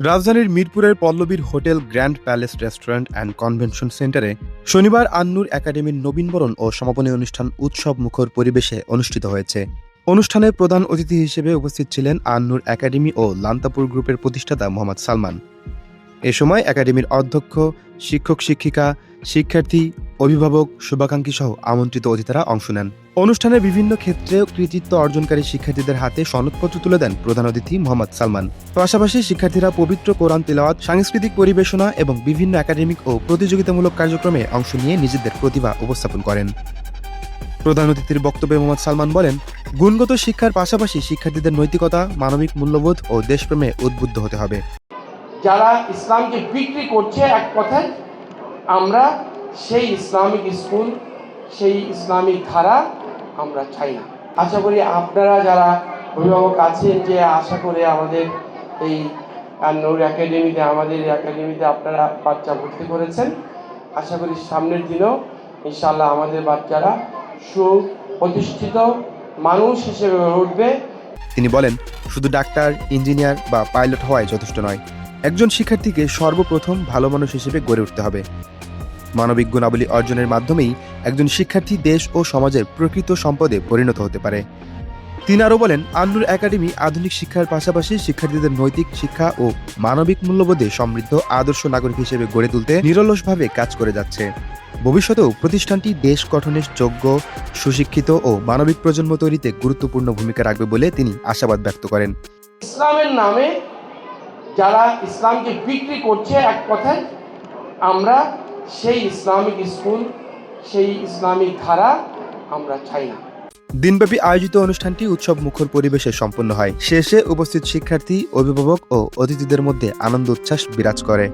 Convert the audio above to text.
রাজধানীর মিরপুরের পল্লবীর hotel Grand Palace restaurant and convention সেন্টারে শনিবার আন্নুর একাডেমির নবীনবরণ ও সমাপনী অনুষ্ঠান উৎসব মুখর পরিবেশে অনুষ্ঠিত হয়েছে। অনুষ্ঠানে প্রধান অতিথি হিসেবে উপস্থিত ছিলেন আন্নুর একাডেমি ও লান্তাপুর গ্রুপের প্রতিষ্ঠাতা মোহাম্মদ সালমান। এ সময় একাডেমির অধ্যক্ষ, শিক্ষক শিক্ষিকা, শিক্ষার্থী, অভিভাবক, শুভাকাঙ্ক্ষী সহ আমন্ত্রিত অতিথিরা অংশ নেন। অনুষ্ঠানে বিভিন্ন ক্ষেত্রে কৃতিত্ব অর্জনকারী শিক্ষার্থীদের হাতে সনদপত্র তুলে দেন প্রধান অতিথি মোহাম্মদ সালমান। পাশাপাশি শিক্ষার্থীরা পবিত্র কোরআন তিলাওয়াত, সাংস্কৃতিক পরিবেশনা এবং বিভিন্ন একাডেমিক ও প্রতিযোগিতামূলক কার্যক্রমে অংশ নিয়ে নিজেদের প্রতিভা উপস্থাপন করেন। প্রধান অতিথির বক্তব্যে মোহাম্মদ সালমান বলেন, গুণগত শিক্ষার পাশাপাশি শিক্ষার্থীদের নৈতিকতা, মানবিক মূল্যবোধ ও দেশপ্রেমে উদ্বুদ্ধ হতে হবে। যারা ইসলামকে বিক্রি করছে, এক কথায় আমরা সেই ইসলামিক স্কুল, সেই ইসলামিক ধারা আমরা চাই না। আশা করি আপনারা যারা অভিভাবক আছেন, যে আশা করে আমাদের এই নূর একাডেমিতে, আমাদের একাডেমিতে আপনারা বাচ্চা ভর্তি করেছেন, আশা করি সামনের দিনেও ইনশাআল্লাহ আমাদের বাচ্চারা সুপ্রতিষ্ঠিত মানুষ হিসেবে উঠবে। তিনি বলেন, শুধু ডাক্তার, ইঞ্জিনিয়ার বা পাইলট হওয়াই যথেষ্ট নয়, একজন শিক্ষার্থীকে সর্বপ্রথম ভালো মানুষ হিসেবে গড়ে উঠতে হবে। মানবিক গুণাবলী অর্জনের মাধ্যমেই একজন শিক্ষার্থী দেশ ও সমাজের প্রকৃত সম্পদে পরিণত হতে পারে। তিনি আরও বলেন, আন্নুর একাডেমি আধুনিক শিক্ষার পাশাপাশি শিক্ষার্থীদের নৈতিক শিক্ষা ও মানবিক মূল্যবোধে সমৃদ্ধ আদর্শ নাগরিক হিসেবে গড়ে তুলতে নিরলসভাবে কাজ করে যাচ্ছে। ভবিষ্যতেও প্রতিষ্ঠানটি দেশ গঠনের যোগ্য, সুশিক্ষিত ও মানবিক প্রজন্ম তৈরিতে গুরুত্বপূর্ণ ভূমিকা রাখবে বলে তিনি আশাবাদ ব্যক্ত করেন। ইসলামের নামে যারা ইসলামকে বিক্রি করছে, এক কথায় আমরা সেই ইসলামিক স্কুল, সেই ইসলামিক ধারা আমরা চাই না। দিনব্যাপী আয়োজিত অনুষ্ঠানটি উৎসব মুখর পরিবেশে সম্পন্ন হয়। শেষে উপস্থিত শিক্ষার্থী, অভিভাবক ও অতিথিদের মধ্যে আনন্দ উচ্ছ্বাস বিরাজ করে।